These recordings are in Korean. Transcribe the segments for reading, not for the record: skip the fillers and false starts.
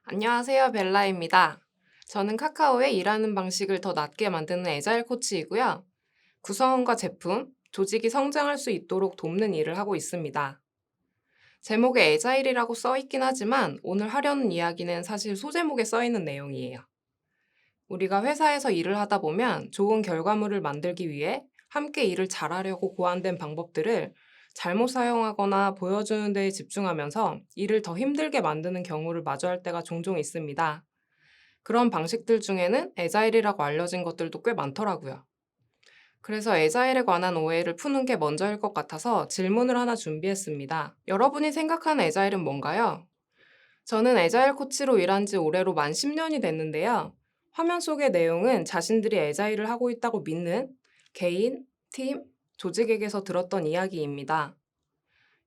안녕하세요, 벨라입니다. 저는 카카오의 일하는 방식을 더 낫게 만드는 애자일 코치이고요. 구성원과 제품, 조직이 성장할 수 있도록 돕는 일을 하고 있습니다. 제목에 애자일이라고 써 있긴 하지만 오늘 하려는 이야기는 사실 소제목에 써 있는 내용이에요. 우리가 회사에서 일을 하다 보면 좋은 결과물을 만들기 위해 함께 일을 잘하려고 고안된 방법들을 잘못 사용하거나 보여주는 데에 집중하면서 일을 더 힘들게 만드는 경우를 마주할 때가 종종 있습니다. 그런 방식들 중에는 에자일이라고 알려진 것들도 꽤 많더라고요. 그래서 에자일에 관한 오해를 푸는 게 먼저일 것 같아서 질문을 하나 준비했습니다. 여러분이 생각하는 에자일은 뭔가요? 저는 에자일 코치로 일한 지 올해로 만 10년이 됐는데요. 화면 속의 내용은 자신들이 에자일을 하고 있다고 믿는 개인, 팀, 조직에게서 들었던 이야기입니다.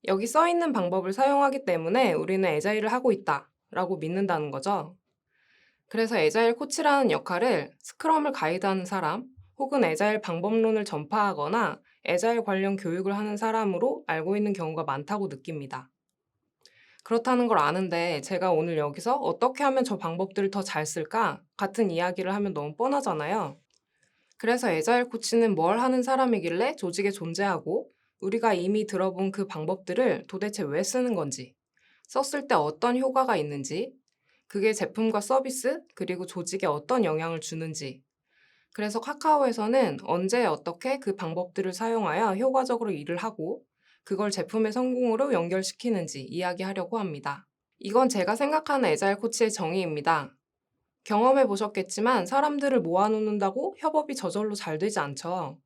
여기 써 있는 방법을 사용하기 때문에 우리는 에자일을 하고 있다 라고 믿는다는 거죠. 그래서 에자일 코치라는 역할을 스크럼을 가이드하는 사람 혹은 에자일 방법론을 전파하거나 에자일 관련 교육을 하는 사람으로 알고 있는 경우가 많다고 느낍니다. 그렇다는 걸 아는데 제가 오늘 여기서 어떻게 하면 저 방법들을 더 잘 쓸까? 같은 이야기를 하면 너무 뻔하잖아요. 그래서 에자일 코치는 뭘 하는 사람이길래 조직에 존재하고 우리가 이미 들어본 그 방법들을 도대체 왜 쓰는 건지, 썼을 때 어떤 효과가 있는지, 그게 제품과 서비스, 그리고 조직에 어떤 영향을 주는지, 그래서 카카오에서는 언제 어떻게 그 방법들을 사용하여 효과적으로 일을 하고 그걸 제품의 성공으로 연결시키는지 이야기하려고 합니다. 이건 제가 생각하는 에자일 코치의 정의입니다. 경험해 보셨겠지만 사람들을 모아놓는다고 협업이 저절로 잘 되지 않죠.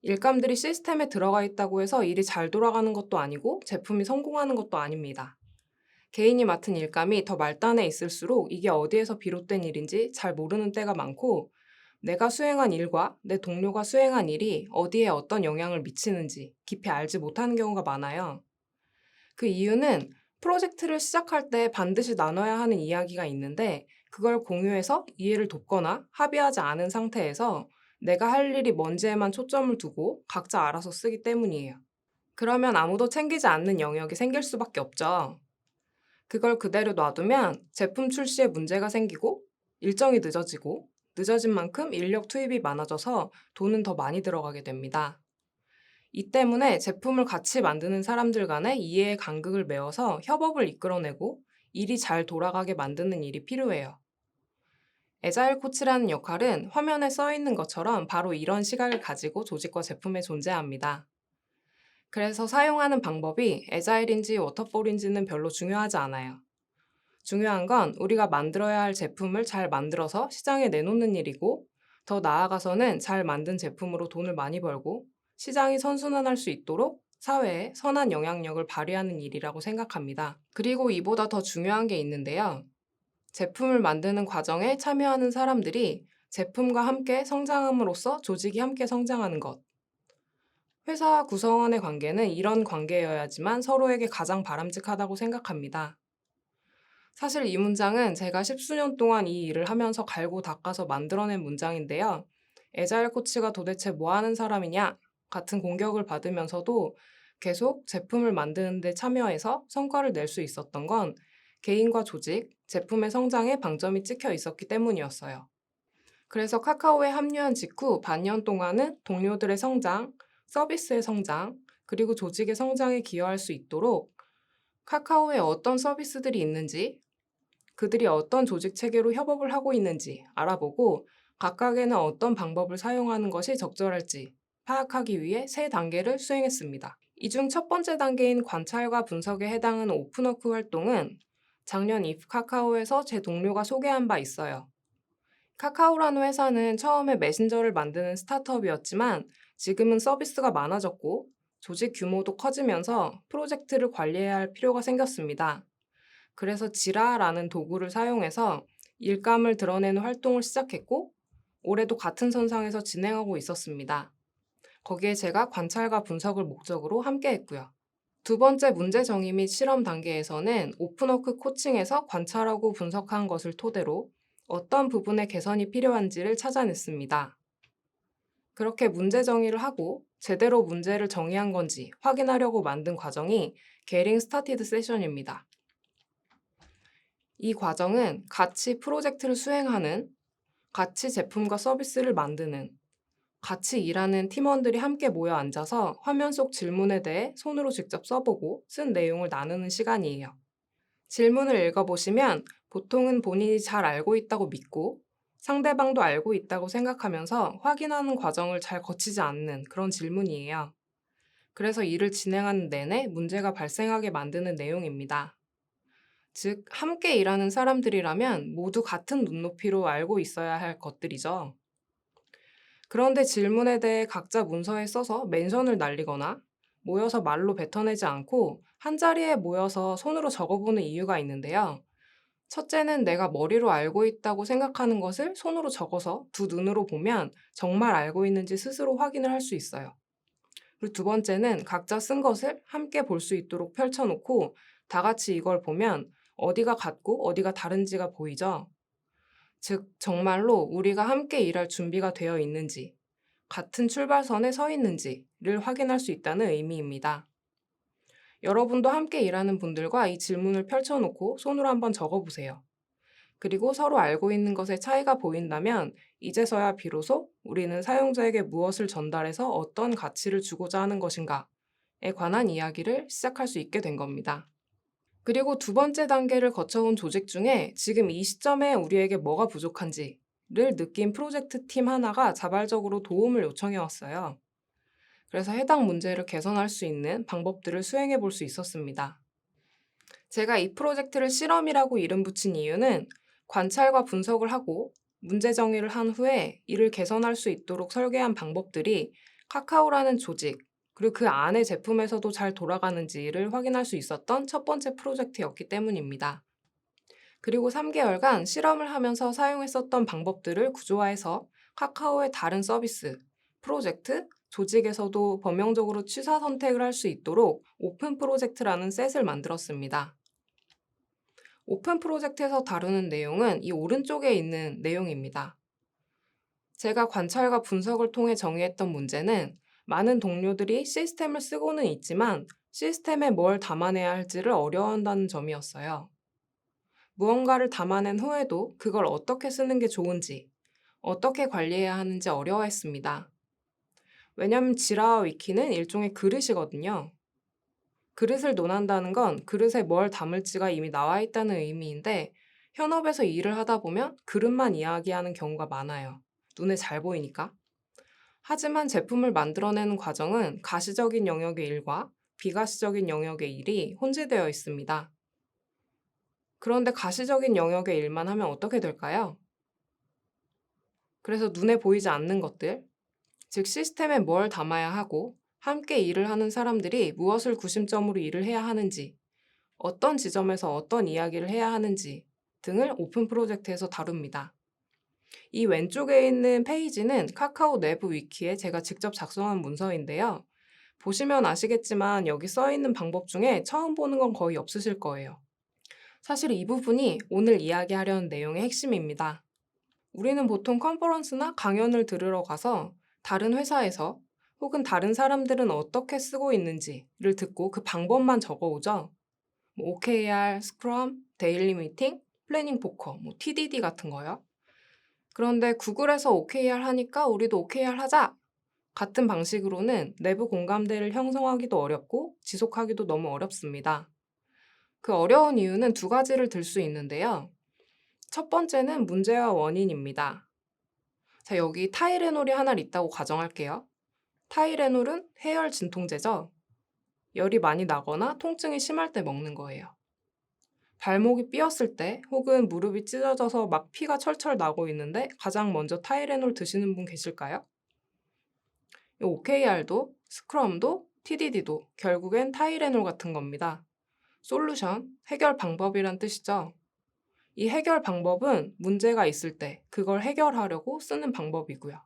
일감들이 시스템에 들어가 있다고 해서 일이 잘 돌아가는 것도 아니고 제품이 성공하는 것도 아닙니다. 개인이 맡은 일감이 더 말단에 있을수록 이게 어디에서 비롯된 일인지 잘 모르는 때가 많고 내가 수행한 일과 내 동료가 수행한 일이 어디에 어떤 영향을 미치는지 깊이 알지 못하는 경우가 많아요. 그 이유는 프로젝트를 시작할 때 반드시 나눠야 하는 이야기가 있는데 그걸 공유해서 이해를 돕거나 합의하지 않은 상태에서 내가 할 일이 뭔지에만 초점을 두고 각자 알아서 쓰기 때문이에요. 그러면 아무도 챙기지 않는 영역이 생길 수밖에 없죠. 그걸 그대로 놔두면 제품 출시에 문제가 생기고 일정이 늦어지고 늦어진 만큼 인력 투입이 많아져서 돈은 더 많이 들어가게 됩니다. 이 때문에 제품을 같이 만드는 사람들 간의 이해의 간극을 메워서 협업을 이끌어내고 일이 잘 돌아가게 만드는 일이 필요해요. 에자일 코치라는 역할은 화면에 써 있는 것처럼 바로 이런 시각을 가지고 조직과 제품에 존재합니다. 그래서 사용하는 방법이 에자일인지 워터폴인지는 별로 중요하지 않아요. 중요한 건 우리가 만들어야 할 제품을 잘 만들어서 시장에 내놓는 일이고 더 나아가서는 잘 만든 제품으로 돈을 많이 벌고 시장이 선순환할 수 있도록 사회에 선한 영향력을 발휘하는 일이라고 생각합니다. 그리고 이보다 더 중요한 게 있는데요. 제품을 만드는 과정에 참여하는 사람들이 제품과 함께 성장함으로써 조직이 함께 성장하는 것. 회사와 구성원의 관계는 이런 관계여야지만 서로에게 가장 바람직하다고 생각합니다. 사실 이 문장은 제가 십수년 동안 이 일을 하면서 갈고 닦아서 만들어낸 문장인데요. 에자일 코치가 도대체 뭐 하는 사람이냐? 같은 공격을 받으면서도 계속 제품을 만드는 데 참여해서 성과를 낼 수 있었던 건 개인과 조직, 제품의 성장에 방점이 찍혀 있었기 때문이었어요. 그래서 카카오에 합류한 직후 반년 동안은 동료들의 성장, 서비스의 성장, 그리고 조직의 성장에 기여할 수 있도록 카카오에 어떤 서비스들이 있는지, 그들이 어떤 조직 체계로 협업을 하고 있는지 알아보고 각각에는 어떤 방법을 사용하는 것이 적절할지 파악하기 위해 세 단계를 수행했습니다. 이 중 첫 번째 단계인 관찰과 분석에 해당하는 오픈워크 활동은 작년 이프 카카오에서 제 동료가 소개한 바 있어요. 카카오라는 회사는 처음에 메신저를 만드는 스타트업이었지만 지금은 서비스가 많아졌고 조직 규모도 커지면서 프로젝트를 관리해야 할 필요가 생겼습니다. 그래서 지라라는 도구를 사용해서 일감을 드러내는 활동을 시작했고 올해도 같은 선상에서 진행하고 있었습니다. 거기에 제가 관찰과 분석을 목적으로 함께 했고요. 두 번째 문제 정의 및 실험 단계에서는 오픈워크 코칭에서 관찰하고 분석한 것을 토대로 어떤 부분에 개선이 필요한지를 찾아냈습니다. 그렇게 문제 정의를 하고 제대로 문제를 정의한 건지 확인하려고 만든 과정이 게링 스타티드 세션입니다. 이 과정은 같이 프로젝트를 수행하는, 같이 제품과 서비스를 만드는, 같이 일하는 팀원들이 함께 모여 앉아서 화면 속 질문에 대해 손으로 직접 써보고 쓴 내용을 나누는 시간이에요. 질문을 읽어보시면 보통은 본인이 잘 알고 있다고 믿고 상대방도 알고 있다고 생각하면서 확인하는 과정을 잘 거치지 않는 그런 질문이에요. 그래서 일을 진행하는 내내 문제가 발생하게 만드는 내용입니다. 즉, 함께 일하는 사람들이라면 모두 같은 눈높이로 알고 있어야 할 것들이죠. 그런데 질문에 대해 각자 문서에 써서 멘션을 날리거나 모여서 말로 뱉어내지 않고 한자리에 모여서 손으로 적어보는 이유가 있는데요. 첫째는 내가 머리로 알고 있다고 생각하는 것을 손으로 적어서 두 눈으로 보면 정말 알고 있는지 스스로 확인을 할 수 있어요. 그리고 두 번째는 각자 쓴 것을 함께 볼 수 있도록 펼쳐놓고 다 같이 이걸 보면 어디가 같고 어디가 다른지가 보이죠. 즉, 정말로 우리가 함께 일할 준비가 되어 있는지, 같은 출발선에 서 있는지를 확인할 수 있다는 의미입니다. 여러분도 함께 일하는 분들과 이 질문을 펼쳐놓고 손으로 한번 적어보세요. 그리고 서로 알고 있는 것에 차이가 보인다면 이제서야 비로소 우리는 사용자에게 무엇을 전달해서 어떤 가치를 주고자 하는 것인가에 관한 이야기를 시작할 수 있게 된 겁니다. 그리고 두 번째 단계를 거쳐온 조직 중에 지금 이 시점에 우리에게 뭐가 부족한지를 느낀 프로젝트 팀 하나가 자발적으로 도움을 요청해 왔어요. 그래서 해당 문제를 개선할 수 있는 방법들을 수행해 볼 수 있었습니다. 제가 이 프로젝트를 실험이라고 이름 붙인 이유는 관찰과 분석을 하고 문제 정의를 한 후에 이를 개선할 수 있도록 설계한 방법들이 카카오라는 조직, 그리고 그 안의 제품에서도 잘 돌아가는지를 확인할 수 있었던 첫 번째 프로젝트였기 때문입니다. 그리고 3개월간 실험을 하면서 사용했었던 방법들을 구조화해서 카카오의 다른 서비스, 프로젝트, 조직에서도 범용적으로 취사 선택을 할 수 있도록 오픈 프로젝트라는 셋을 만들었습니다. 오픈 프로젝트에서 다루는 내용은 이 오른쪽에 있는 내용입니다. 제가 관찰과 분석을 통해 정의했던 문제는 많은 동료들이 시스템을 쓰고는 있지만 시스템에 뭘 담아내야 할지를 어려워한다는 점이었어요. 무언가를 담아낸 후에도 그걸 어떻게 쓰는 게 좋은지, 어떻게 관리해야 하는지 어려워했습니다. 왜냐하면 지라와 위키는 일종의 그릇이거든요. 그릇을 논한다는 건 그릇에 뭘 담을지가 이미 나와 있다는 의미인데 현업에서 일을 하다 보면 그릇만 이야기하는 경우가 많아요. 눈에 잘 보이니까. 하지만 제품을 만들어내는 과정은 가시적인 영역의 일과 비가시적인 영역의 일이 혼재되어 있습니다. 그런데 가시적인 영역의 일만 하면 어떻게 될까요? 그래서 눈에 보이지 않는 것들, 즉 시스템에 뭘 담아야 하고 함께 일을 하는 사람들이 무엇을 구심점으로 일을 해야 하는지, 어떤 지점에서 어떤 이야기를 해야 하는지 등을 오픈 프로젝트에서 다룹니다. 이 왼쪽에 있는 페이지는 카카오 내부 위키에 제가 직접 작성한 문서인데요. 보시면 아시겠지만 여기 써 있는 방법 중에 처음 보는 건 거의 없으실 거예요. 사실 이 부분이 오늘 이야기하려는 내용의 핵심입니다. 우리는 보통 컨퍼런스나 강연을 들으러 가서 다른 회사에서 혹은 다른 사람들은 어떻게 쓰고 있는지를 듣고 그 방법만 적어오죠. OKR, 스크럼, 데일리 미팅, 플래닝 포커, TDD 같은 거요. 그런데 구글에서 OKR 하니까 우리도 OKR 하자! 같은 방식으로는 내부 공감대를 형성하기도 어렵고 지속하기도 너무 어렵습니다. 그 어려운 이유는 두 가지를 들 수 있는데요. 첫 번째는 문제와 원인입니다. 자, 여기 타이레놀이 하나 있다고 가정할게요. 타이레놀은 해열 진통제죠. 열이 많이 나거나 통증이 심할 때 먹는 거예요. 발목이 삐었을 때 혹은 무릎이 찢어져서 막 피가 철철 나고 있는데 가장 먼저 타이레놀 드시는 분 계실까요? OKR도, 스크럼도, TDD도 결국엔 타이레놀 같은 겁니다. 솔루션, 해결 방법이란 뜻이죠. 이 해결 방법은 문제가 있을 때 그걸 해결하려고 쓰는 방법이고요.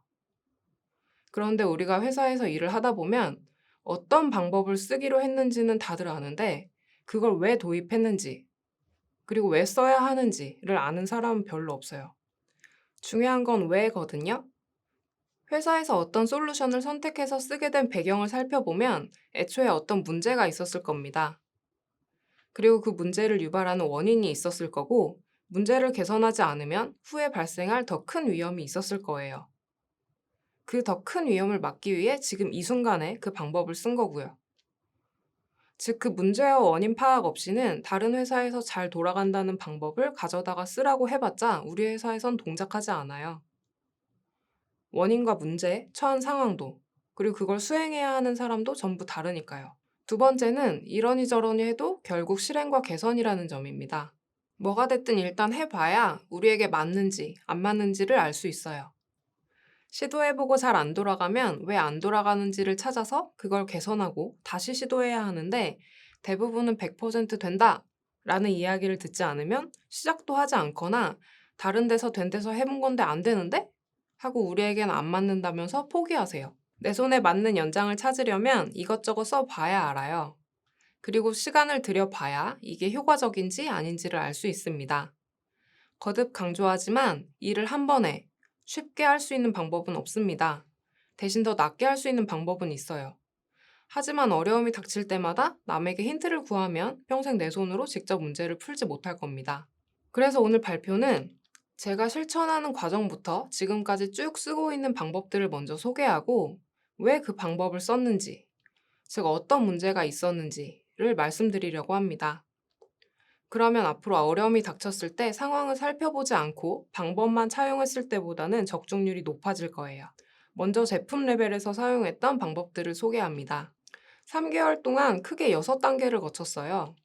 그런데 우리가 회사에서 일을 하다 보면 어떤 방법을 쓰기로 했는지는 다들 아는데 그걸 왜 도입했는지 그리고 왜 써야 하는지를 아는 사람은 별로 없어요. 중요한 건 왜거든요. 회사에서 어떤 솔루션을 선택해서 쓰게 된 배경을 살펴보면 애초에 어떤 문제가 있었을 겁니다. 그리고 그 문제를 유발하는 원인이 있었을 거고 문제를 개선하지 않으면 후에 발생할 더 큰 위험이 있었을 거예요. 그 더 큰 위험을 막기 위해 지금 이 순간에 그 방법을 쓴 거고요. 즉, 그 문제와 원인 파악 없이는 다른 회사에서 잘 돌아간다는 방법을 가져다가 쓰라고 해봤자 우리 회사에선 동작하지 않아요. 원인과 문제, 처한 상황도, 그리고 그걸 수행해야 하는 사람도 전부 다르니까요. 두 번째는 이러니 저러니 해도 결국 실행과 개선이라는 점입니다. 뭐가 됐든 일단 해봐야 우리에게 맞는지 안 맞는지를 알 수 있어요. 시도해보고 잘 안 돌아가면 왜 안 돌아가는지를 찾아서 그걸 개선하고 다시 시도해야 하는데 대부분은 100% 된다 라는 이야기를 듣지 않으면 시작도 하지 않거나 다른 데서 된 데서 해본 건데 안 되는데? 하고 우리에겐 안 맞는다면서 포기하세요. 내 손에 맞는 연장을 찾으려면 이것저것 써봐야 알아요. 그리고 시간을 들여봐야 이게 효과적인지 아닌지를 알 수 있습니다. 거듭 강조하지만 일을 한 번에 쉽게 할 수 있는 방법은 없습니다. 대신 더 낫게 할 수 있는 방법은 있어요. 하지만 어려움이 닥칠 때마다 남에게 힌트를 구하면 평생 내 손으로 직접 문제를 풀지 못할 겁니다. 그래서 오늘 발표는 제가 실천하는 과정부터 지금까지 쭉 쓰고 있는 방법들을 먼저 소개하고 왜 그 방법을 썼는지, 즉 어떤 문제가 있었는지를 말씀드리려고 합니다. 그러면 앞으로 어려움이 닥쳤을 때 상황을 살펴보지 않고 방법만 차용했을 때보다는 적중률이 높아질 거예요. 먼저 제품 레벨에서 사용했던 방법들을 소개합니다. 3개월 동안 크게 6단계를 거쳤어요.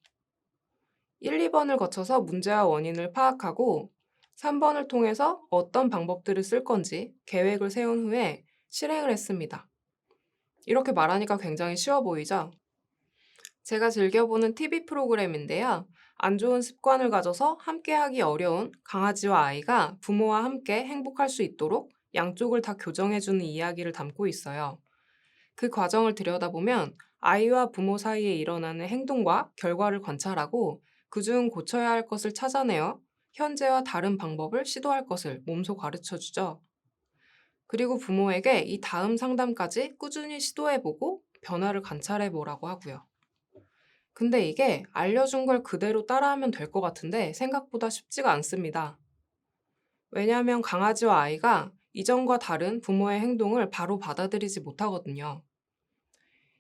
1, 2번을 거쳐서 문제와 원인을 파악하고 3번을 통해서 어떤 방법들을 쓸 건지 계획을 세운 후에 실행을 했습니다. 이렇게 말하니까 굉장히 쉬워 보이죠? 제가 즐겨보는 TV 프로그램인데요. 안 좋은 습관을 가져서 함께하기 어려운 강아지와 아이가 부모와 함께 행복할 수 있도록 양쪽을 다 교정해주는 이야기를 담고 있어요. 그 과정을 들여다보면 아이와 부모 사이에 일어나는 행동과 결과를 관찰하고 그중 고쳐야 할 것을 찾아내어 현재와 다른 방법을 시도할 것을 몸소 가르쳐 주죠. 그리고 부모에게 이 다음 상담까지 꾸준히 시도해보고 변화를 관찰해보라고 하고요. 근데 이게 알려준 걸 그대로 따라하면 될 것 같은데 생각보다 쉽지가 않습니다. 왜냐하면 강아지와 아이가 이전과 다른 부모의 행동을 바로 받아들이지 못하거든요.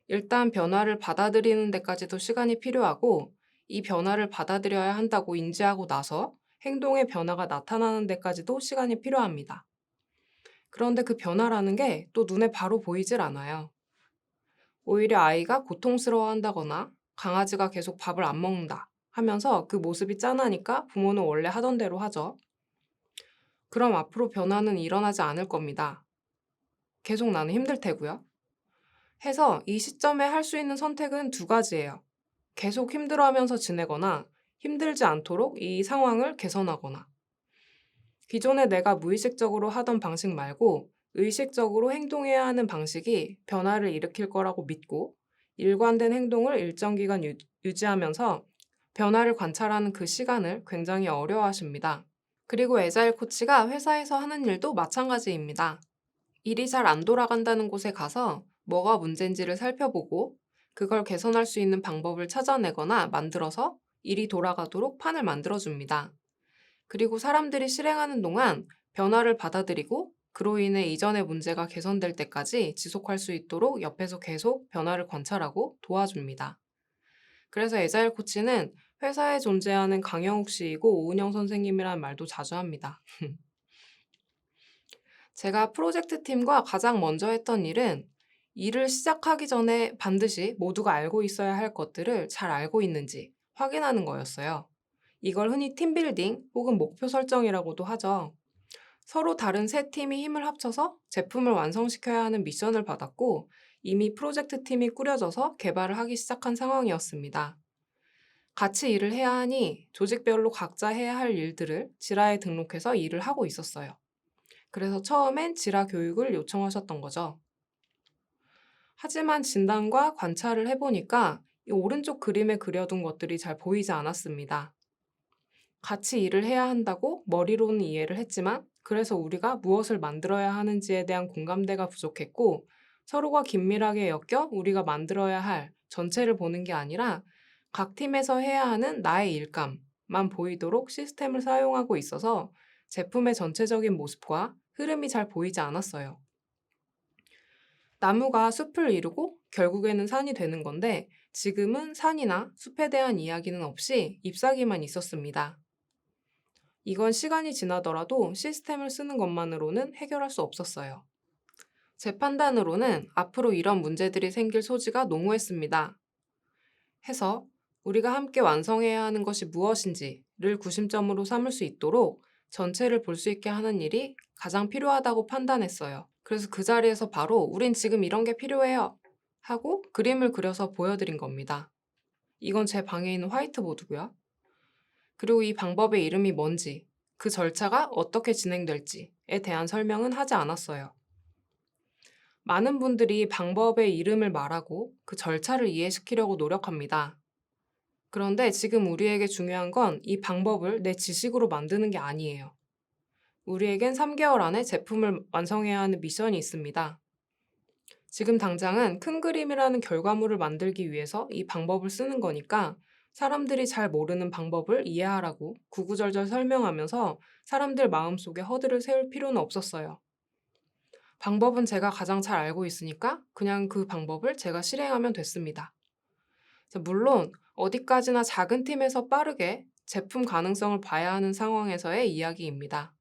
일단 변화를 받아들이는 데까지도 시간이 필요하고 이 변화를 받아들여야 한다고 인지하고 나서 행동의 변화가 나타나는 데까지도 시간이 필요합니다. 그런데 그 변화라는 게 또 눈에 바로 보이질 않아요. 오히려 아이가 고통스러워한다거나 강아지가 계속 밥을 안 먹는다 하면서 그 모습이 짠하니까 부모는 원래 하던 대로 하죠. 그럼 앞으로 변화는 일어나지 않을 겁니다. 계속 나는 힘들 테고요. 해서 이 시점에 할 수 있는 선택은 두 가지예요. 계속 힘들어하면서 지내거나 힘들지 않도록 이 상황을 개선하거나. 기존에 내가 무의식적으로 하던 방식 말고 의식적으로 행동해야 하는 방식이 변화를 일으킬 거라고 믿고 일관된 행동을 일정 기간 유지하면서 변화를 관찰하는 그 시간을 굉장히 어려워하십니다. 그리고 애자일 코치가 회사에서 하는 일도 마찬가지입니다. 일이 잘 안 돌아간다는 곳에 가서 뭐가 문제인지를 살펴보고 그걸 개선할 수 있는 방법을 찾아내거나 만들어서 일이 돌아가도록 판을 만들어줍니다. 그리고 사람들이 실행하는 동안 변화를 받아들이고 그로 인해 이전의 문제가 개선될 때까지 지속할 수 있도록 옆에서 계속 변화를 관찰하고 도와줍니다. 그래서 애자일 코치는 회사에 존재하는 강영욱 씨이고 오은영 선생님이라는 말도 자주 합니다. 제가 프로젝트 팀과 가장 먼저 했던 일은 일을 시작하기 전에 반드시 모두가 알고 있어야 할 것들을 잘 알고 있는지 확인하는 거였어요. 이걸 흔히 팀빌딩 혹은 목표 설정이라고도 하죠. 서로 다른 세 팀이 힘을 합쳐서 제품을 완성시켜야 하는 미션을 받았고 이미 프로젝트 팀이 꾸려져서 개발을 하기 시작한 상황이었습니다. 같이 일을 해야 하니 조직별로 각자 해야 할 일들을 지라에 등록해서 일을 하고 있었어요. 그래서 처음엔 지라 교육을 요청하셨던 거죠. 하지만 진단과 관찰을 해보니까 이 오른쪽 그림에 그려둔 것들이 잘 보이지 않았습니다. 같이 일을 해야 한다고 머리로는 이해를 했지만 그래서 우리가 무엇을 만들어야 하는지에 대한 공감대가 부족했고 서로가 긴밀하게 엮여 우리가 만들어야 할 전체를 보는 게 아니라 각 팀에서 해야 하는 나의 일감만 모습만 보이도록 시스템을 사용하고 있어서 제품의 전체적인 모습과 흐름이 잘 보이지 않았어요. 나무가 숲을 이루고 결국에는 산이 되는 건데 지금은 산이나 숲에 대한 이야기는 없이 잎사귀만 있었습니다. 이건 시간이 지나더라도 시스템을 쓰는 것만으로는 해결할 수 없었어요. 제 판단으로는 앞으로 이런 문제들이 생길 소지가 농후했습니다. 해서 우리가 함께 완성해야 하는 것이 무엇인지를 구심점으로 삼을 수 있도록 전체를 볼 수 있게 하는 일이 가장 필요하다고 판단했어요. 그래서 그 자리에서 바로 우린 지금 이런 게 필요해요 하고 그림을 그려서 보여드린 겁니다. 이건 제 방에 있는 화이트보드고요. 그리고 이 방법의 이름이 뭔지, 그 절차가 어떻게 진행될지에 대한 설명은 하지 않았어요. 많은 분들이 방법의 이름을 말하고 그 절차를 이해시키려고 노력합니다. 그런데 지금 우리에게 중요한 건 이 방법을 내 지식으로 만드는 게 아니에요. 우리에겐 3개월 안에 제품을 완성해야 하는 미션이 있습니다. 지금 당장은 큰 그림이라는 결과물을 만들기 위해서 이 방법을 쓰는 거니까 사람들이 잘 모르는 방법을 이해하라고 구구절절 설명하면서 사람들 마음속에 허들을 세울 필요는 없었어요. 방법은 제가 가장 잘 알고 있으니까 그냥 그 방법을 제가 실행하면 됐습니다. 물론 어디까지나 작은 팀에서 빠르게 제품 가능성을 봐야 하는 상황에서의 이야기입니다.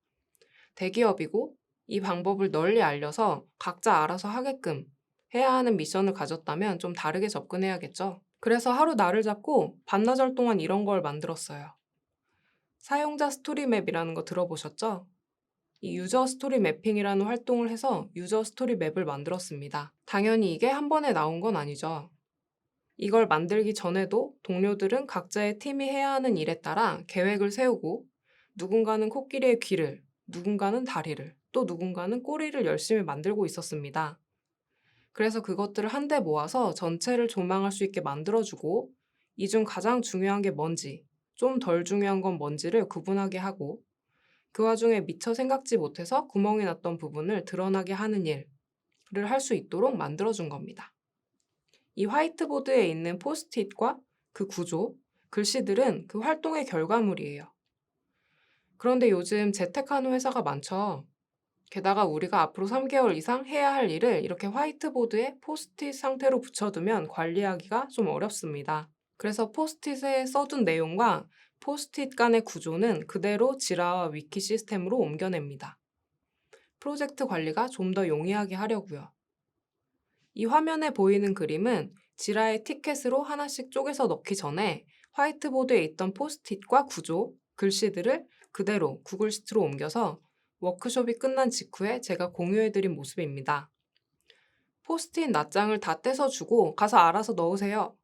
대기업이고 이 방법을 널리 알려서 각자 알아서 하게끔 해야 하는 미션을 가졌다면 좀 다르게 접근해야겠죠. 그래서 하루 날을 잡고 반나절 동안 이런 걸 만들었어요. 사용자 스토리맵이라는 거 들어보셨죠? 이 유저 스토리 매핑이라는 활동을 해서 유저 스토리 맵을 만들었습니다. 당연히 이게 한 번에 나온 건 아니죠. 이걸 만들기 전에도 동료들은 각자의 팀이 해야 하는 일에 따라 계획을 세우고 누군가는 코끼리의 귀를, 누군가는 다리를, 또 누군가는 꼬리를 열심히 만들고 있었습니다. 그래서 그것들을 한데 모아서 전체를 조망할 수 있게 만들어주고 이 중 가장 중요한 게 뭔지, 좀 덜 중요한 건 뭔지를 구분하게 하고 그 와중에 미처 생각지 못해서 구멍이 났던 부분을 드러나게 하는 일을 할 수 있도록 만들어준 겁니다. 이 화이트보드에 있는 포스트잇과 그 구조, 글씨들은 그 활동의 결과물이에요. 그런데 요즘 재택하는 회사가 많죠. 게다가 우리가 앞으로 3개월 이상 해야 할 일을 이렇게 화이트보드에 포스트잇 상태로 붙여두면 관리하기가 좀 어렵습니다. 그래서 포스트잇에 써둔 내용과 포스트잇 간의 구조는 그대로 지라와 위키 시스템으로 옮겨냅니다. 프로젝트 관리가 좀 더 용이하게 하려고요. 이 화면에 보이는 그림은 지라의 티켓으로 하나씩 쪼개서 넣기 전에 화이트보드에 있던 포스트잇과 구조, 글씨들을 그대로 구글 시트로 옮겨서 워크숍이 끝난 직후에 제가 공유해드린 모습입니다. 포스트잇 낱장을 다 떼서 주고 가서 알아서 넣으세요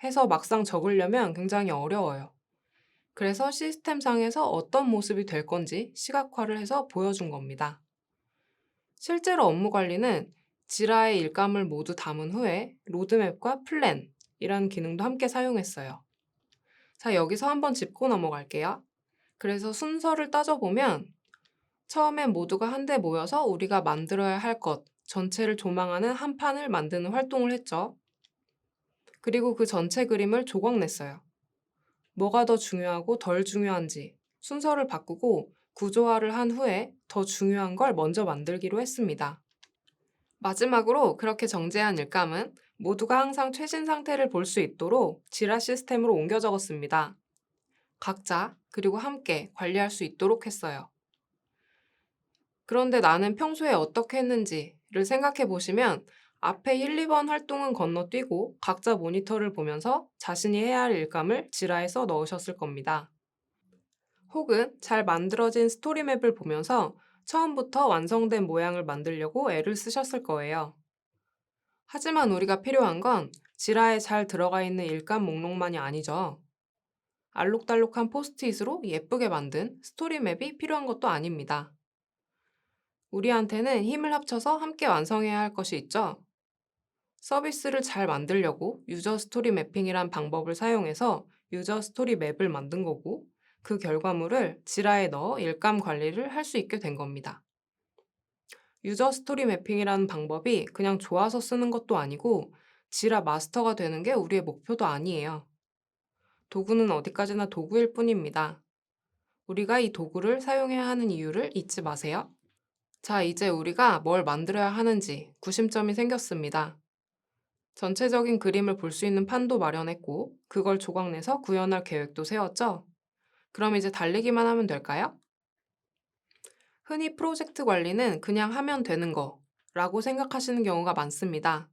해서 막상 적으려면 굉장히 어려워요. 그래서 시스템상에서 어떤 모습이 될 건지 시각화를 해서 보여준 겁니다. 실제로 업무 관리는 지라의 일감을 모두 담은 후에 로드맵과 플랜이라는 기능도 함께 사용했어요. 자, 여기서 한번 짚고 넘어갈게요. 그래서 순서를 따져보면 처음엔 모두가 한데 모여서 우리가 만들어야 할 것 전체를 조망하는 한 판을 만드는 활동을 했죠. 그리고 그 전체 그림을 조각냈어요. 뭐가 더 중요하고 덜 중요한지 순서를 바꾸고 구조화를 한 후에 더 중요한 걸 먼저 만들기로 했습니다. 마지막으로 그렇게 정제한 일감은 모두가 항상 최신 상태를 볼 수 있도록 지라 시스템으로 옮겨 적었습니다. 각자 그리고 함께 관리할 수 있도록 했어요. 그런데 나는 평소에 어떻게 했는지를 생각해 보시면 앞에 1, 2번 활동은 건너뛰고 각자 모니터를 보면서 자신이 해야 할 일감을 지라에 써 넣으셨을 겁니다. 혹은 잘 만들어진 스토리맵을 보면서 처음부터 완성된 모양을 만들려고 애를 쓰셨을 거예요. 하지만 우리가 필요한 건 지라에 잘 들어가 있는 일감 목록만이 아니죠. 알록달록한 포스트잇으로 예쁘게 만든 스토리맵이 필요한 것도 아닙니다. 우리한테는 힘을 합쳐서 함께 완성해야 할 것이 있죠. 서비스를 잘 만들려고 유저 스토리 매핑이란 방법을 사용해서 유저 스토리 맵을 만든 거고 그 결과물을 지라에 넣어 일감 관리를 할 수 있게 된 겁니다. 유저 스토리 매핑이라는 방법이 그냥 좋아서 쓰는 것도 아니고 지라 마스터가 되는 게 우리의 목표도 아니에요. 도구는 어디까지나 도구일 뿐입니다. 우리가 이 도구를 사용해야 하는 이유를 잊지 마세요. 자, 이제 우리가 뭘 만들어야 하는지 구심점이 생겼습니다. 전체적인 그림을 볼 수 있는 판도 마련했고, 그걸 조각내서 구현할 계획도 세웠죠? 그럼 이제 달리기만 하면 될까요? 흔히 프로젝트 관리는 그냥 하면 되는 거라고 생각하시는 경우가 많습니다.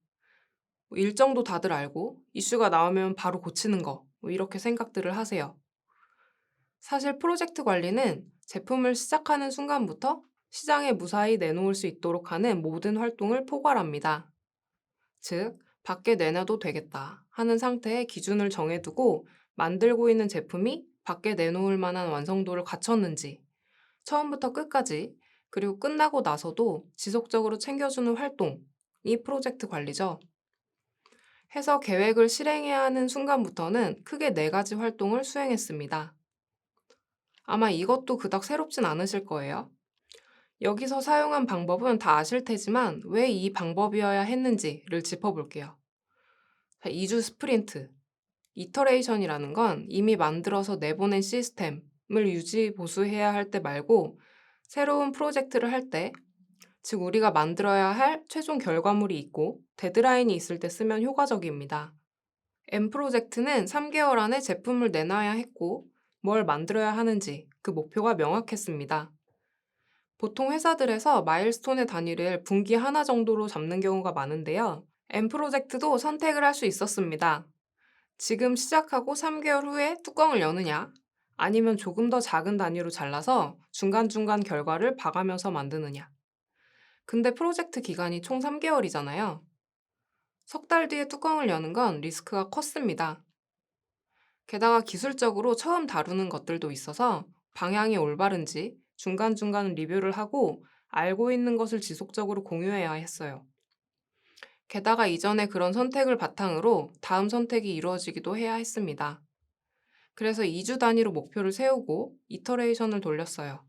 일정도 다들 알고, 이슈가 나오면 바로 고치는 거, 이렇게 생각들을 하세요. 사실 프로젝트 관리는 제품을 시작하는 순간부터 시장에 무사히 내놓을 수 있도록 하는 모든 활동을 포괄합니다. 즉, 밖에 내놔도 되겠다 하는 상태의 기준을 정해두고 만들고 있는 제품이 밖에 내놓을 만한 완성도를 갖췄는지 처음부터 끝까지 그리고 끝나고 나서도 지속적으로 챙겨주는 활동이 프로젝트 관리죠. 해서 계획을 실행해야 하는 순간부터는 크게 네 가지 활동을 수행했습니다. 아마 이것도 그닥 새롭진 않으실 거예요. 여기서 사용한 방법은 다 아실 테지만 왜 이 방법이어야 했는지를 짚어볼게요. 2주 스프린트, 이터레이션이라는 건 이미 만들어서 내보낸 시스템을 유지 보수해야 할 때 말고 새로운 프로젝트를 할 때, 즉 우리가 만들어야 할 최종 결과물이 있고 데드라인이 있을 때 쓰면 효과적입니다. M 프로젝트는 3개월 안에 제품을 내놔야 했고 뭘 만들어야 하는지 그 목표가 명확했습니다. 보통 회사들에서 마일스톤의 단위를 분기 하나 정도로 잡는 경우가 많은데요. M 프로젝트도 선택을 할 수 있었습니다. 지금 시작하고 3개월 후에 뚜껑을 여느냐, 아니면 조금 더 작은 단위로 잘라서 중간중간 결과를 봐가면서 만드느냐. 근데 프로젝트 기간이 총 3개월이잖아요. 석 달 뒤에 뚜껑을 여는 건 리스크가 컸습니다. 게다가 기술적으로 처음 다루는 것들도 있어서 방향이 올바른지 중간중간 리뷰를 하고 알고 있는 것을 지속적으로 공유해야 했어요. 게다가 이전에 그런 선택을 바탕으로 다음 선택이 이루어지기도 해야 했습니다. 그래서 2주 단위로 목표를 세우고 이터레이션을 돌렸어요.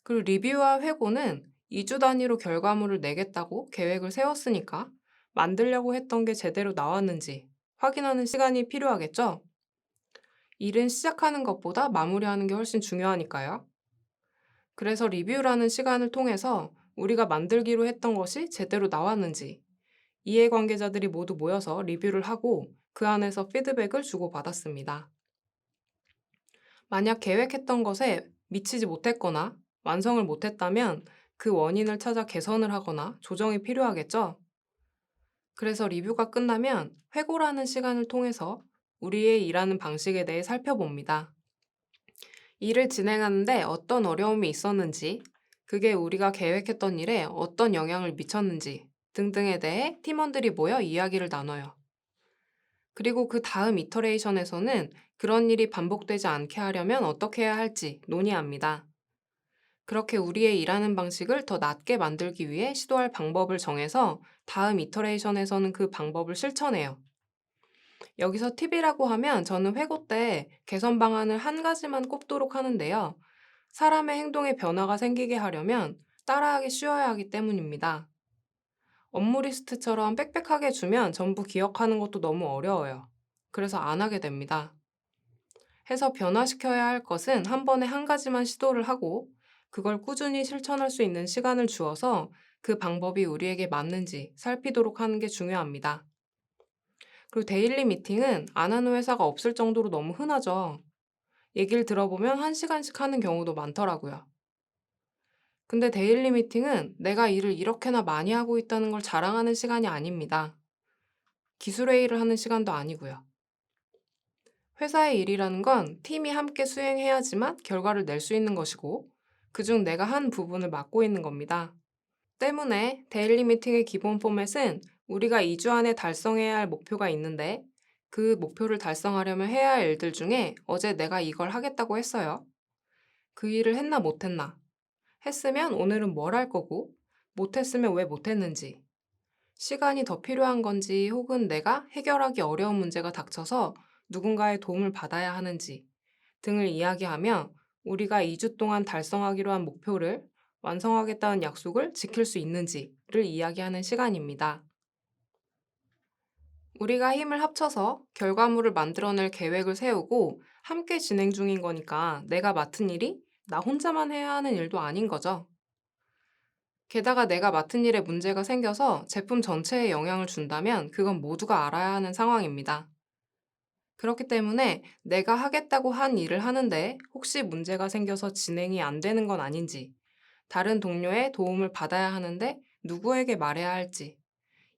그리고 리뷰와 회고는 2주 단위로 결과물을 내겠다고 계획을 세웠으니까 만들려고 했던 게 제대로 나왔는지 확인하는 시간이 필요하겠죠? 일은 시작하는 것보다 마무리하는 게 훨씬 중요하니까요. 그래서 리뷰라는 시간을 통해서 우리가 만들기로 했던 것이 제대로 나왔는지 이해관계자들이 모두 모여서 리뷰를 하고 그 안에서 피드백을 주고받았습니다. 만약 계획했던 것에 미치지 못했거나 완성을 못했다면 그 원인을 찾아 개선을 하거나 조정이 필요하겠죠? 그래서 리뷰가 끝나면 회고라는 시간을 통해서 우리의 일하는 방식에 대해 살펴봅니다. 일을 진행하는데 어떤 어려움이 있었는지, 그게 우리가 계획했던 일에 어떤 영향을 미쳤는지 등등에 대해 팀원들이 모여 이야기를 나눠요. 그리고 그 다음 이터레이션에서는 그런 일이 반복되지 않게 하려면 어떻게 해야 할지 논의합니다. 그렇게 우리의 일하는 방식을 더 낫게 만들기 위해 시도할 방법을 정해서 다음 이터레이션에서는 그 방법을 실천해요. 여기서 팁이라고 하면 저는 회고 때 개선 방안을 한 가지만 꼽도록 하는데요. 사람의 행동에 변화가 생기게 하려면 따라하기 쉬워야 하기 때문입니다. 업무 리스트처럼 빽빽하게 주면 전부 기억하는 것도 너무 어려워요. 그래서 안 하게 됩니다. 해서 변화시켜야 할 것은 한 번에 한 가지만 시도를 하고 그걸 꾸준히 실천할 수 있는 시간을 주어서 그 방법이 우리에게 맞는지 살피도록 하는 게 중요합니다. 그리고 데일리 미팅은 안 하는 회사가 없을 정도로 너무 흔하죠. 얘기를 들어보면 1시간씩 하는 경우도 많더라고요. 근데 데일리 미팅은 내가 일을 이렇게나 많이 하고 있다는 걸 자랑하는 시간이 아닙니다. 기술회의를 하는 시간도 아니고요. 회사의 일이라는 건 팀이 함께 수행해야지만 결과를 낼 수 있는 것이고, 그중 내가 한 부분을 맡고 있는 겁니다. 때문에 데일리 미팅의 기본 포맷은 우리가 2주 안에 달성해야 할 목표가 있는데, 그 목표를 달성하려면 해야 할 일들 중에 어제 내가 이걸 하겠다고 했어요. 그 일을 했나 못했나? 했으면 오늘은 뭘 할 거고, 못했으면 왜 못했는지, 시간이 더 필요한 건지 혹은 내가 해결하기 어려운 문제가 닥쳐서 누군가의 도움을 받아야 하는지 등을 이야기하며 우리가 2주 동안 달성하기로 한 목표를 완성하겠다는 약속을 지킬 수 있는지를 이야기하는 시간입니다. 우리가 힘을 합쳐서 결과물을 만들어낼 계획을 세우고 함께 진행 중인 거니까 내가 맡은 일이 나 혼자만 해야 하는 일도 아닌 거죠. 게다가 내가 맡은 일에 문제가 생겨서 제품 전체에 영향을 준다면 그건 모두가 알아야 하는 상황입니다. 그렇기 때문에 내가 하겠다고 한 일을 하는데 혹시 문제가 생겨서 진행이 안 되는 건 아닌지, 다른 동료의 도움을 받아야 하는데 누구에게 말해야 할지,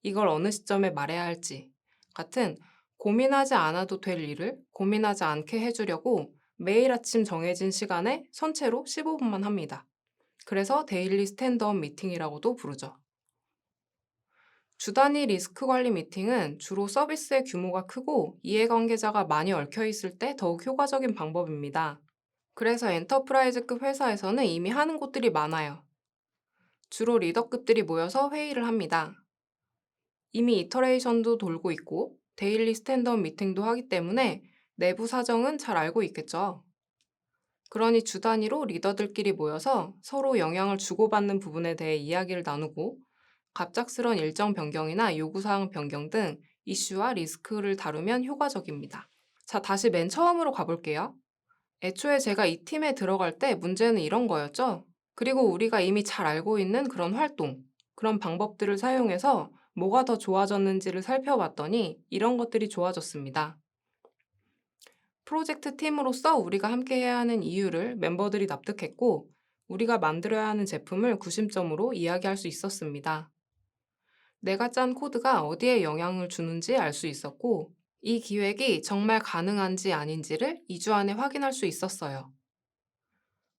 이걸 어느 시점에 말해야 할지 같은 고민하지 않아도 될 일을 고민하지 않게 해주려고 매일 아침 정해진 시간에 선체로 15분만 합니다. 그래서 데일리 스탠드업 미팅이라고도 부르죠. 주 단위 리스크 관리 미팅은 주로 서비스의 규모가 크고 이해관계자가 많이 얽혀 있을 때 더욱 효과적인 방법입니다. 그래서 엔터프라이즈급 회사에서는 이미 하는 곳들이 많아요. 주로 리더급들이 모여서 회의를 합니다. 이미 이터레이션도 돌고 있고 데일리 스탠드업 미팅도 하기 때문에 내부 사정은 잘 알고 있겠죠. 그러니 주 단위로 리더들끼리 모여서 서로 영향을 주고받는 부분에 대해 이야기를 나누고 갑작스런 일정 변경이나 요구사항 변경 등 이슈와 리스크를 다루면 효과적입니다. 자, 다시 맨 처음으로 가볼게요. 애초에 제가 이 팀에 들어갈 때 문제는 이런 거였죠. 그리고 우리가 이미 잘 알고 있는 그런 활동, 그런 방법들을 사용해서 뭐가 더 좋아졌는지를 살펴봤더니 이런 것들이 좋아졌습니다. 프로젝트 팀으로서 우리가 함께 해야 하는 이유를 멤버들이 납득했고, 우리가 만들어야 하는 제품을 구심점으로 이야기할 수 있었습니다. 내가 짠 코드가 어디에 영향을 주는지 알 수 있었고, 이 기획이 정말 가능한지 아닌지를 2주 안에 확인할 수 있었어요.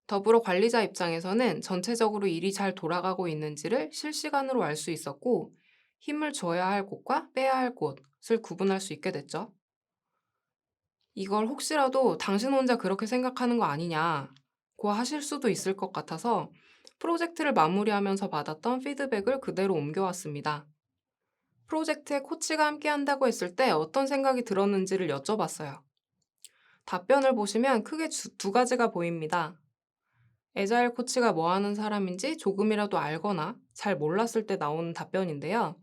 더불어 관리자 입장에서는 전체적으로 일이 잘 돌아가고 있는지를 실시간으로 알 수 있었고, 힘을 줘야 할 곳과 빼야 할 곳을 구분할 수 있게 됐죠. 이걸 혹시라도 당신 혼자 그렇게 생각하는 거 아니냐고 하실 수도 있을 것 같아서 프로젝트를 마무리하면서 받았던 피드백을 그대로 옮겨왔습니다. 프로젝트에 코치가 함께 한다고 했을 때 어떤 생각이 들었는지를 여쭤봤어요. 답변을 보시면 크게 두 가지가 보입니다. 애자일 코치가 뭐 하는 사람인지 조금이라도 알거나 잘 몰랐을 때 나오는 답변인데요.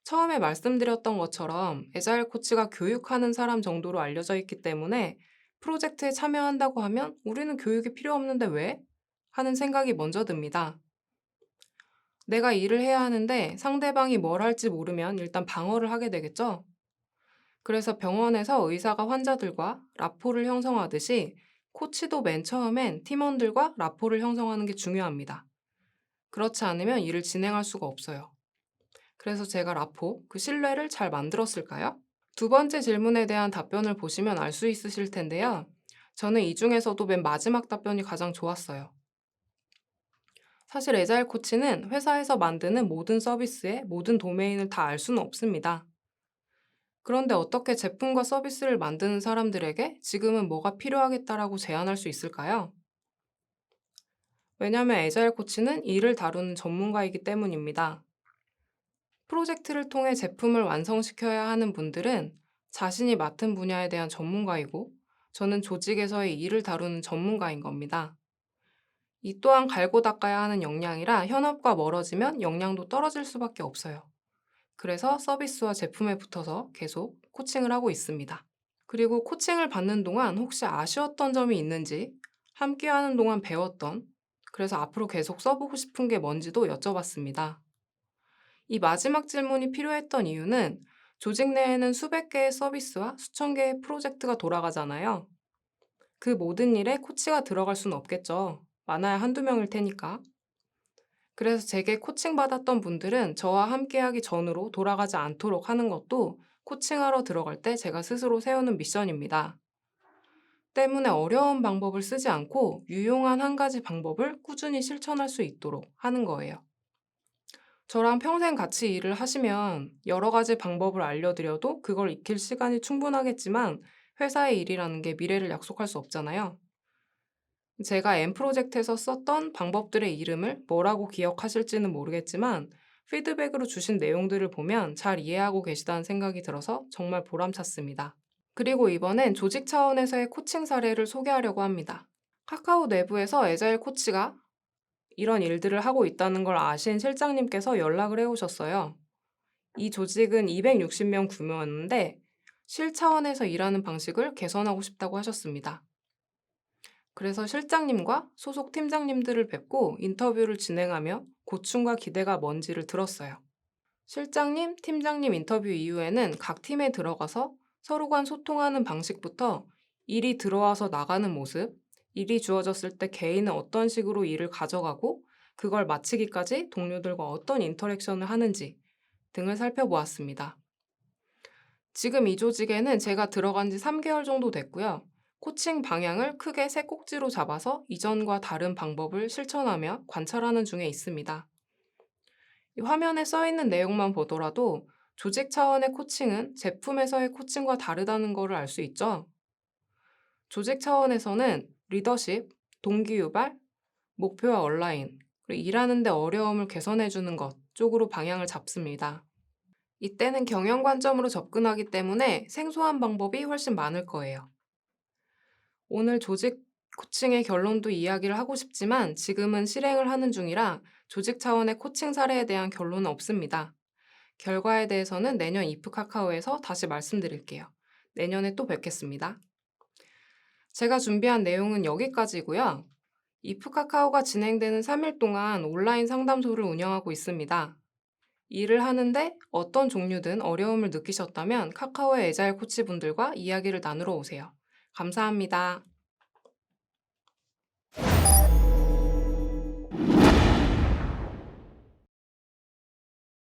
처음에 말씀드렸던 것처럼 애자일 코치가 교육하는 사람 정도로 알려져 있기 때문에 프로젝트에 참여한다고 하면 우리는 교육이 필요 없는데 왜? 하는 생각이 먼저 듭니다. 내가 일을 해야 하는데 상대방이 뭘 할지 모르면 일단 방어를 하게 되겠죠? 그래서 병원에서 의사가 환자들과 라포를 형성하듯이 코치도 맨 처음엔 팀원들과 라포를 형성하는 게 중요합니다. 그렇지 않으면 일을 진행할 수가 없어요. 그래서 제가 라포, 그 신뢰를 잘 만들었을까요? 두 번째 질문에 대한 답변을 보시면 알 수 있으실 텐데요. 저는 이 중에서도 맨 마지막 답변이 가장 좋았어요. 사실 애자일 코치는 회사에서 만드는 모든 서비스의 모든 도메인을 다 알 수는 없습니다. 그런데 어떻게 제품과 서비스를 만드는 사람들에게 지금은 뭐가 필요하겠다라고 제안할 수 있을까요? 왜냐하면 애자일 코치는 이를 다루는 전문가이기 때문입니다. 프로젝트를 통해 제품을 완성시켜야 하는 분들은 자신이 맡은 분야에 대한 전문가이고, 저는 조직에서의 일을 다루는 전문가인 겁니다. 이 또한 갈고 닦아야 하는 역량이라 현업과 멀어지면 역량도 떨어질 수밖에 없어요. 그래서 서비스와 제품에 붙어서 계속 코칭을 하고 있습니다. 그리고 코칭을 받는 동안 혹시 아쉬웠던 점이 있는지, 함께하는 동안 배웠던, 그래서 앞으로 계속 써보고 싶은 게 뭔지도 여쭤봤습니다. 이 마지막 질문이 필요했던 이유는 조직 내에는 수백 개의 서비스와 수천 개의 프로젝트가 돌아가잖아요. 그 모든 일에 코치가 들어갈 수는 없겠죠. 많아야 한두 명일 테니까. 그래서 제게 코칭받았던 분들은 저와 함께하기 전으로 돌아가지 않도록 하는 것도 코칭하러 들어갈 때 제가 스스로 세우는 미션입니다. 때문에 어려운 방법을 쓰지 않고 유용한 한 가지 방법을 꾸준히 실천할 수 있도록 하는 거예요. 저랑 평생 같이 일을 하시면 여러 가지 방법을 알려드려도 그걸 익힐 시간이 충분하겠지만 회사의 일이라는 게 미래를 약속할 수 없잖아요. 제가 M 프로젝트에서 썼던 방법들의 이름을 뭐라고 기억하실지는 모르겠지만 피드백으로 주신 내용들을 보면 잘 이해하고 계시다는 생각이 들어서 정말 보람찼습니다. 그리고 이번엔 조직 차원에서의 코칭 사례를 소개하려고 합니다. 카카오 내부에서 애자일 코치가 이런 일들을 하고 있다는 걸 아신 실장님께서 연락을 해오셨어요. 이 조직은 260명 규모였는데 실 차원에서 일하는 방식을 개선하고 싶다고 하셨습니다. 그래서 실장님과 소속 팀장님들을 뵙고 인터뷰를 진행하며 고충과 기대가 뭔지를 들었어요. 실장님, 팀장님 인터뷰 이후에는 각 팀에 들어가서 서로 간 소통하는 방식부터 일이 들어와서 나가는 모습, 일이 주어졌을 때 개인은 어떤 식으로 일을 가져가고 그걸 마치기까지 동료들과 어떤 인터랙션을 하는지 등을 살펴보았습니다. 지금 이 조직에는 제가 들어간 지 3개월 정도 됐고요. 코칭 방향을 크게 세 꼭지로 잡아서 이전과 다른 방법을 실천하며 관찰하는 중에 있습니다. 이 화면에 써 있는 내용만 보더라도 조직 차원의 코칭은 제품에서의 코칭과 다르다는 것을 알 수 있죠. 조직 차원에서는 리더십, 동기유발, 목표와 얼라인, 그리고 일하는 데 어려움을 개선해 주는 것 쪽으로 방향을 잡습니다. 이때는 경영 관점으로 접근하기 때문에 생소한 방법이 훨씬 많을 거예요. 오늘 조직 코칭의 결론도 이야기를 하고 싶지만 지금은 실행을 하는 중이라 조직 차원의 코칭 사례에 대한 결론은 없습니다. 결과에 대해서는 내년 이프 카카오에서 다시 말씀드릴게요. 내년에 또 뵙겠습니다. 제가 준비한 내용은 여기까지고요. 이프 카카오가 진행되는 3일 동안 온라인 상담소를 운영하고 있습니다. 일을 하는데 어떤 종류든 어려움을 느끼셨다면 카카오의 에자일 코치분들과 이야기를 나누러 오세요. 감사합니다.